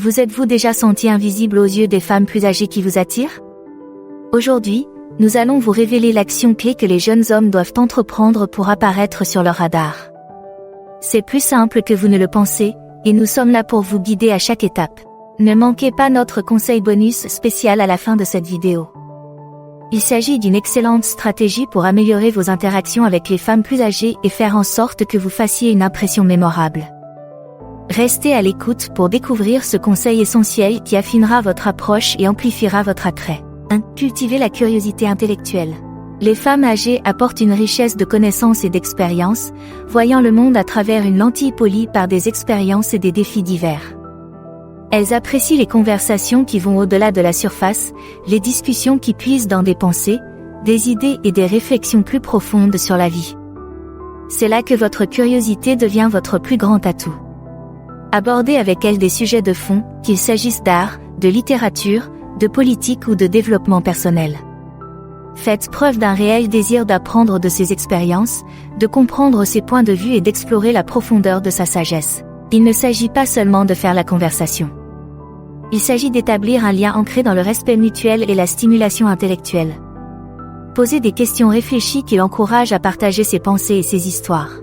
Vous êtes-vous déjà senti invisible aux yeux des femmes plus âgées qui vous attirent? Aujourd'hui, nous allons vous révéler l'action clé que les jeunes hommes doivent entreprendre pour apparaître sur leur radar. C'est plus simple que vous ne le pensez, et nous sommes là pour vous guider à chaque étape. Ne manquez pas notre conseil bonus spécial à la fin de cette vidéo. Il s'agit d'une excellente stratégie pour améliorer vos interactions avec les femmes plus âgées et faire en sorte que vous fassiez une impression mémorable. Restez à l'écoute pour découvrir ce conseil essentiel qui affinera votre approche et amplifiera votre attrait. 1. Cultivez la curiosité intellectuelle. Les femmes âgées apportent une richesse de connaissances et d'expériences, voyant le monde à travers une lentille polie par des expériences et des défis divers. Elles apprécient les conversations qui vont au-delà de la surface, les discussions qui puisent dans des pensées, des idées et des réflexions plus profondes sur la vie. C'est là que votre curiosité devient votre plus grand atout. Abordez avec elles des sujets de fond, qu'il s'agisse d'art, de littérature, de politique ou de développement personnel. Faites preuve d'un réel désir d'apprendre de ses expériences, de comprendre ses points de vue et d'explorer la profondeur de sa sagesse. Il ne s'agit pas seulement de faire la conversation. Il s'agit d'établir un lien ancré dans le respect mutuel et la stimulation intellectuelle. Posez des questions réfléchies qui l'encouragent à partager ses pensées et ses histoires.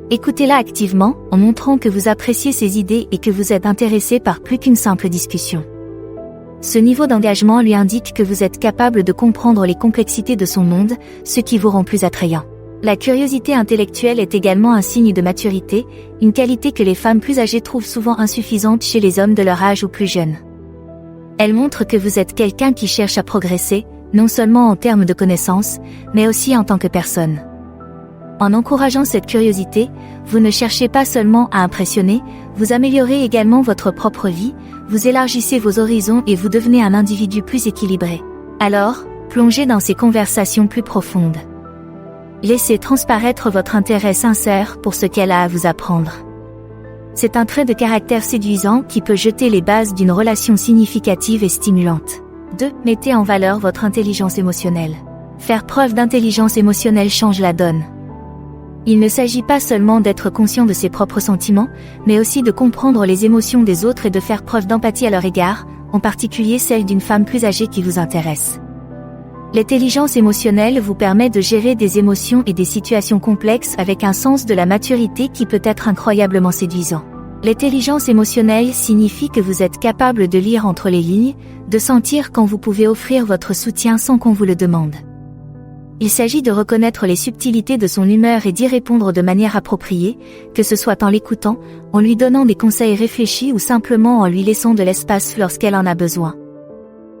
Écoutez-la activement, en montrant que vous appréciez ses idées et que vous êtes intéressé par plus qu'une simple discussion. Ce niveau d'engagement lui indique que vous êtes capable de comprendre les complexités de son monde, ce qui vous rend plus attrayant. La curiosité intellectuelle est également un signe de maturité, une qualité que les femmes plus âgées trouvent souvent insuffisante chez les hommes de leur âge ou plus jeunes. Elle montre que vous êtes quelqu'un qui cherche à progresser, non seulement en termes de connaissances, mais aussi en tant que personne. En encourageant cette curiosité, vous ne cherchez pas seulement à impressionner, vous améliorez également votre propre vie, vous élargissez vos horizons et vous devenez un individu plus équilibré. Alors, plongez dans ces conversations plus profondes. Laissez transparaître votre intérêt sincère pour ce qu'elle a à vous apprendre. C'est un trait de caractère séduisant qui peut jeter les bases d'une relation significative et stimulante. 2. Mettez en valeur votre intelligence émotionnelle. Faire preuve d'intelligence émotionnelle change la donne. Il ne s'agit pas seulement d'être conscient de ses propres sentiments, mais aussi de comprendre les émotions des autres et de faire preuve d'empathie à leur égard, en particulier celle d'une femme plus âgée qui vous intéresse. L'intelligence émotionnelle vous permet de gérer des émotions et des situations complexes avec un sens de la maturité qui peut être incroyablement séduisant. L'intelligence émotionnelle signifie que vous êtes capable de lire entre les lignes, de sentir quand vous pouvez offrir votre soutien sans qu'on vous le demande. Il s'agit de reconnaître les subtilités de son humeur et d'y répondre de manière appropriée, que ce soit en l'écoutant, en lui donnant des conseils réfléchis ou simplement en lui laissant de l'espace lorsqu'elle en a besoin.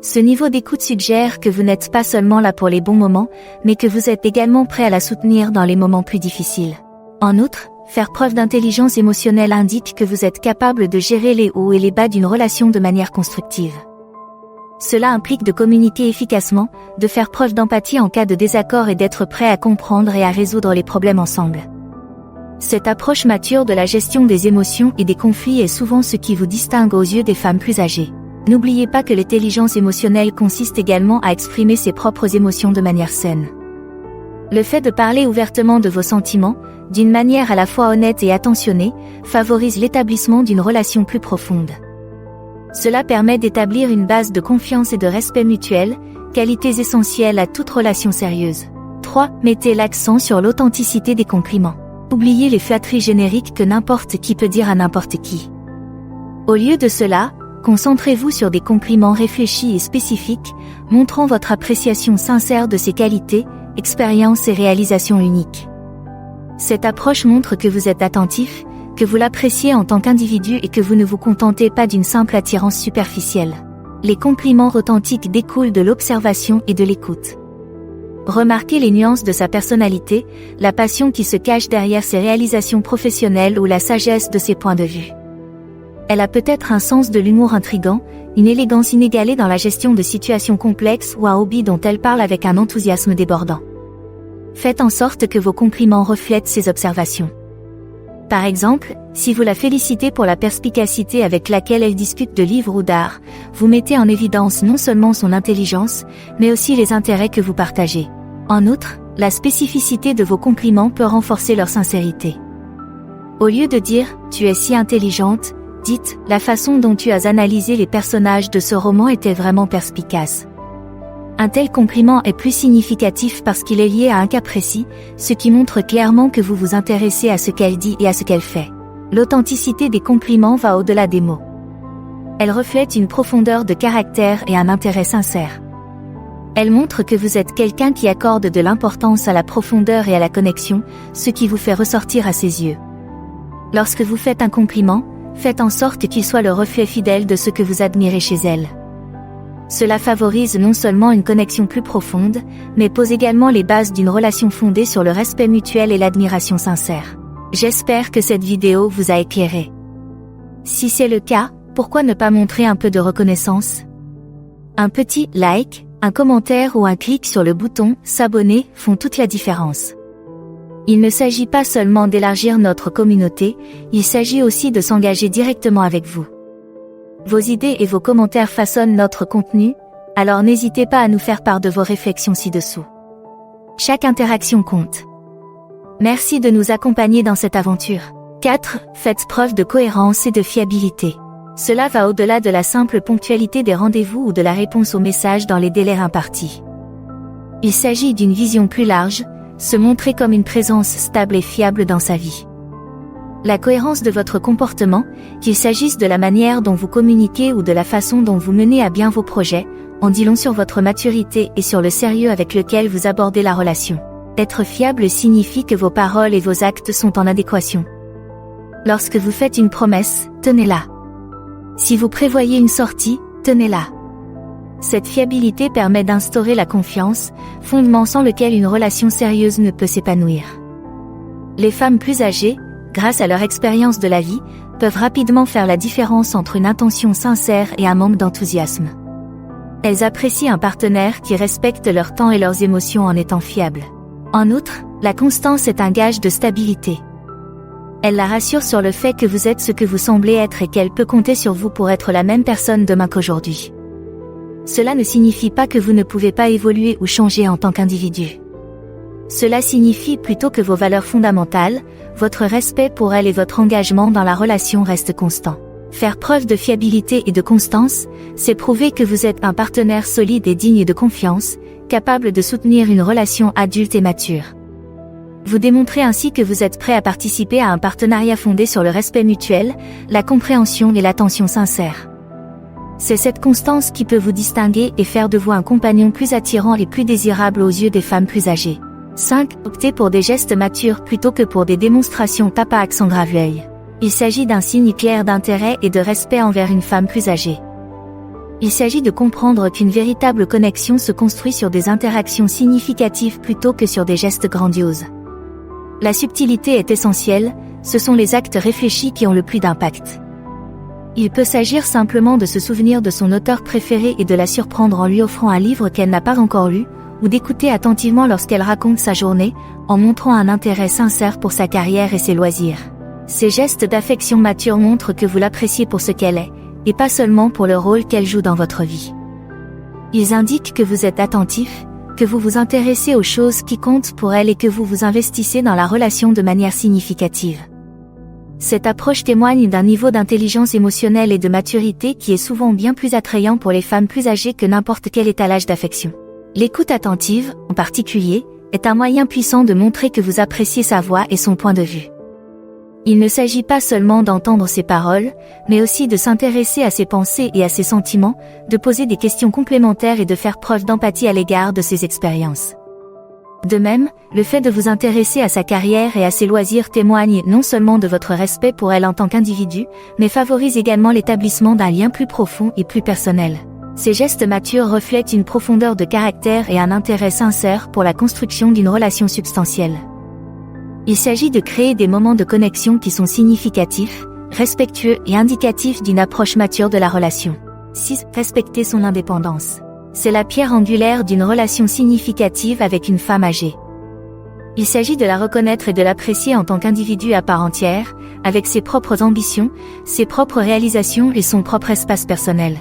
Ce niveau d'écoute suggère que vous n'êtes pas seulement là pour les bons moments, mais que vous êtes également prêt à la soutenir dans les moments plus difficiles. En outre, faire preuve d'intelligence émotionnelle indique que vous êtes capable de gérer les hauts et les bas d'une relation de manière constructive. Cela implique de communiquer efficacement, de faire preuve d'empathie en cas de désaccord et d'être prêt à comprendre et à résoudre les problèmes ensemble. Cette approche mature de la gestion des émotions et des conflits est souvent ce qui vous distingue aux yeux des femmes plus âgées. N'oubliez pas que l'intelligence émotionnelle consiste également à exprimer ses propres émotions de manière saine. Le fait de parler ouvertement de vos sentiments, d'une manière à la fois honnête et attentionnée, favorise l'établissement d'une relation plus profonde. Cela permet d'établir une base de confiance et de respect mutuel, qualités essentielles à toute relation sérieuse. 3. Mettez l'accent sur l'authenticité des compliments. Oubliez les flatteries génériques que n'importe qui peut dire à n'importe qui. Au lieu de cela, concentrez-vous sur des compliments réfléchis et spécifiques, montrant votre appréciation sincère de ses qualités, expériences et réalisations uniques. Cette approche montre que vous êtes attentif, que vous l'appréciez en tant qu'individu et que vous ne vous contentez pas d'une simple attirance superficielle. Les compliments authentiques découlent de l'observation et de l'écoute. Remarquez les nuances de sa personnalité, la passion qui se cache derrière ses réalisations professionnelles ou la sagesse de ses points de vue. Elle a peut-être un sens de l'humour intrigant, une élégance inégalée dans la gestion de situations complexes ou un hobby dont elle parle avec un enthousiasme débordant. Faites en sorte que vos compliments reflètent ces observations. Par exemple, si vous la félicitez pour la perspicacité avec laquelle elle discute de livres ou d'art, vous mettez en évidence non seulement son intelligence, mais aussi les intérêts que vous partagez. En outre, la spécificité de vos compliments peut renforcer leur sincérité. Au lieu de dire « tu es si intelligente », Dites, la façon dont tu as analysé les personnages de ce roman était vraiment perspicace. Un tel compliment est plus significatif parce qu'il est lié à un cas précis, ce qui montre clairement que vous vous intéressez à ce qu'elle dit et à ce qu'elle fait. L'authenticité des compliments va au-delà des mots. Elle reflète une profondeur de caractère et un intérêt sincère. Elle montre que vous êtes quelqu'un qui accorde de l'importance à la profondeur et à la connexion, ce qui vous fait ressortir à ses yeux. Lorsque vous faites un compliment, faites en sorte qu'il soit le reflet fidèle de ce que vous admirez chez elle. Cela favorise non seulement une connexion plus profonde, mais pose également les bases d'une relation fondée sur le respect mutuel et l'admiration sincère. J'espère que cette vidéo vous a éclairé. Si c'est le cas, pourquoi ne pas montrer un peu de reconnaissance? Un petit like, un commentaire ou un clic sur le bouton « S'abonner » font toute la différence. Il ne s'agit pas seulement d'élargir notre communauté, il s'agit aussi de s'engager directement avec vous. Vos idées et vos commentaires façonnent notre contenu, alors n'hésitez pas à nous faire part de vos réflexions ci-dessous. Chaque interaction compte. Merci de nous accompagner dans cette aventure. 4. Faites preuve de cohérence et de fiabilité. Cela va au-delà de la simple ponctualité des rendez-vous ou de la réponse aux messages dans les délais impartis. Il s'agit d'une vision plus large, se montrer comme une présence stable et fiable dans sa vie. La cohérence de votre comportement, qu'il s'agisse de la manière dont vous communiquez ou de la façon dont vous menez à bien vos projets, en dit long sur votre maturité et sur le sérieux avec lequel vous abordez la relation. Être fiable signifie que vos paroles et vos actes sont en adéquation. Lorsque vous faites une promesse, tenez-la. Si vous prévoyez une sortie, tenez-la. Cette fiabilité permet d'instaurer la confiance, fondement sans lequel une relation sérieuse ne peut s'épanouir. Les femmes plus âgées, grâce à leur expérience de la vie, peuvent rapidement faire la différence entre une intention sincère et un manque d'enthousiasme. Elles apprécient un partenaire qui respecte leur temps et leurs émotions en étant fiable. En outre, la constance est un gage de stabilité. Elle la rassure sur le fait que vous êtes ce que vous semblez être et qu'elle peut compter sur vous pour être la même personne demain qu'aujourd'hui. Cela ne signifie pas que vous ne pouvez pas évoluer ou changer en tant qu'individu. Cela signifie plutôt que vos valeurs fondamentales, votre respect pour elle et votre engagement dans la relation restent constants. Faire preuve de fiabilité et de constance, c'est prouver que vous êtes un partenaire solide et digne de confiance, capable de soutenir une relation adulte et mature. Vous démontrez ainsi que vous êtes prêt à participer à un partenariat fondé sur le respect mutuel, la compréhension et l'attention sincère. C'est cette constance qui peut vous distinguer et faire de vous un compagnon plus attirant et plus désirable aux yeux des femmes plus âgées. 5. Optez pour des gestes matures plutôt que pour des démonstrations tape à accent grave-l'œil. Il s'agit d'un signe clair d'intérêt et de respect envers une femme plus âgée. Il s'agit de comprendre qu'une véritable connexion se construit sur des interactions significatives plutôt que sur des gestes grandioses. La subtilité est essentielle, ce sont les actes réfléchis qui ont le plus d'impact. Il peut s'agir simplement de se souvenir de son auteur préféré et de la surprendre en lui offrant un livre qu'elle n'a pas encore lu, ou d'écouter attentivement lorsqu'elle raconte sa journée, en montrant un intérêt sincère pour sa carrière et ses loisirs. Ces gestes d'affection mature montrent que vous l'appréciez pour ce qu'elle est, et pas seulement pour le rôle qu'elle joue dans votre vie. Ils indiquent que vous êtes attentif, que vous vous intéressez aux choses qui comptent pour elle et que vous vous investissez dans la relation de manière significative. Cette approche témoigne d'un niveau d'intelligence émotionnelle et de maturité qui est souvent bien plus attrayant pour les femmes plus âgées que n'importe quel étalage d'affection. L'écoute attentive, en particulier, est un moyen puissant de montrer que vous appréciez sa voix et son point de vue. Il ne s'agit pas seulement d'entendre ses paroles, mais aussi de s'intéresser à ses pensées et à ses sentiments, de poser des questions complémentaires et de faire preuve d'empathie à l'égard de ses expériences. De même, le fait de vous intéresser à sa carrière et à ses loisirs témoigne non seulement de votre respect pour elle en tant qu'individu, mais favorise également l'établissement d'un lien plus profond et plus personnel. Ces gestes matures reflètent une profondeur de caractère et un intérêt sincère pour la construction d'une relation substantielle. Il s'agit de créer des moments de connexion qui sont significatifs, respectueux et indicatifs d'une approche mature de la relation. 6. Respecter son indépendance. C'est la pierre angulaire d'une relation significative avec une femme âgée. Il s'agit de la reconnaître et de l'apprécier en tant qu'individu à part entière, avec ses propres ambitions, ses propres réalisations et son propre espace personnel.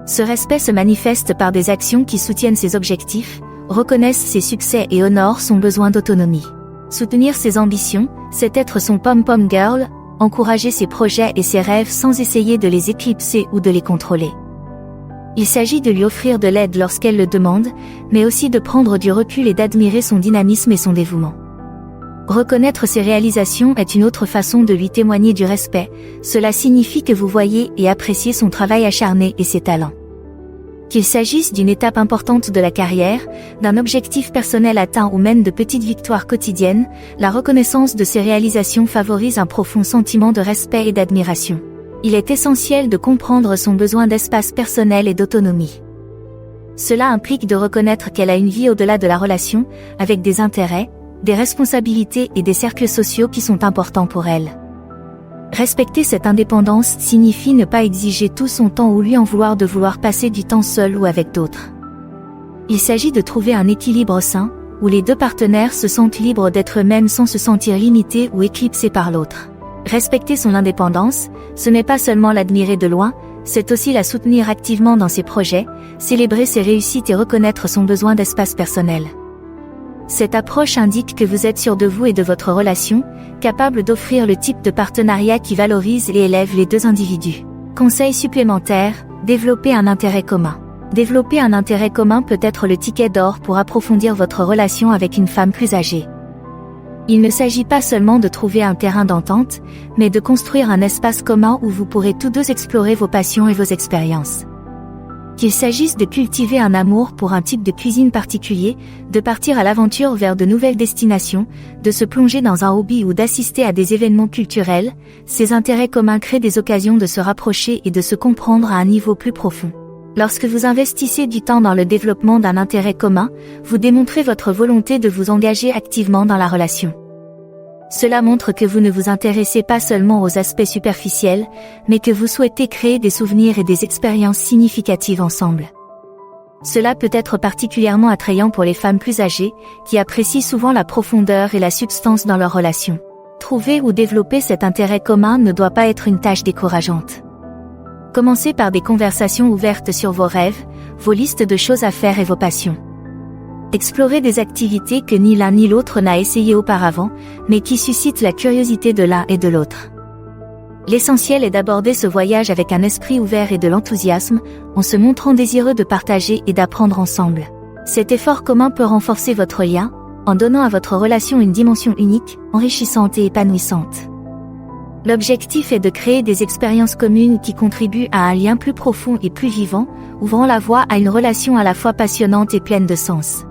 Ce respect se manifeste par des actions qui soutiennent ses objectifs, reconnaissent ses succès et honorent son besoin d'autonomie. Soutenir ses ambitions, c'est être son pom-pom girl, encourager ses projets et ses rêves sans essayer de les éclipser ou de les contrôler. Il s'agit de lui offrir de l'aide lorsqu'elle le demande, mais aussi de prendre du recul et d'admirer son dynamisme et son dévouement. Reconnaître ses réalisations est une autre façon de lui témoigner du respect, cela signifie que vous voyez et appréciez son travail acharné et ses talents. Qu'il s'agisse d'une étape importante de la carrière, d'un objectif personnel atteint ou même de petites victoires quotidiennes, la reconnaissance de ses réalisations favorise un profond sentiment de respect et d'admiration. Il est essentiel de comprendre son besoin d'espace personnel et d'autonomie. Cela implique de reconnaître qu'elle a une vie au-delà de la relation, avec des intérêts, des responsabilités et des cercles sociaux qui sont importants pour elle. Respecter cette indépendance signifie ne pas exiger tout son temps ou lui en vouloir de vouloir passer du temps seul ou avec d'autres. Il s'agit de trouver un équilibre sain, où les deux partenaires se sentent libres d'être eux-mêmes sans se sentir limités ou éclipsés par l'autre. Respecter son indépendance, ce n'est pas seulement l'admirer de loin, c'est aussi la soutenir activement dans ses projets, célébrer ses réussites et reconnaître son besoin d'espace personnel. Cette approche indique que vous êtes sûr de vous et de votre relation, capable d'offrir le type de partenariat qui valorise et élève les deux individus. Conseil supplémentaire, développer un intérêt commun. Développer un intérêt commun peut être le ticket d'or pour approfondir votre relation avec une femme plus âgée. Il ne s'agit pas seulement de trouver un terrain d'entente, mais de construire un espace commun où vous pourrez tous deux explorer vos passions et vos expériences. Qu'il s'agisse de cultiver un amour pour un type de cuisine particulier, de partir à l'aventure vers de nouvelles destinations, de se plonger dans un hobby ou d'assister à des événements culturels, ces intérêts communs créent des occasions de se rapprocher et de se comprendre à un niveau plus profond. Lorsque vous investissez du temps dans le développement d'un intérêt commun, vous démontrez votre volonté de vous engager activement dans la relation. Cela montre que vous ne vous intéressez pas seulement aux aspects superficiels, mais que vous souhaitez créer des souvenirs et des expériences significatives ensemble. Cela peut être particulièrement attrayant pour les femmes plus âgées, qui apprécient souvent la profondeur et la substance dans leur relation. Trouver ou développer cet intérêt commun ne doit pas être une tâche décourageante. Commencez par des conversations ouvertes sur vos rêves, vos listes de choses à faire et vos passions. Explorez des activités que ni l'un ni l'autre n'a essayé auparavant, mais qui suscitent la curiosité de l'un et de l'autre. L'essentiel est d'aborder ce voyage avec un esprit ouvert et de l'enthousiasme, en se montrant désireux de partager et d'apprendre ensemble. Cet effort commun peut renforcer votre lien, en donnant à votre relation une dimension unique, enrichissante et épanouissante. L'objectif est de créer des expériences communes qui contribuent à un lien plus profond et plus vivant, ouvrant la voie à une relation à la fois passionnante et pleine de sens.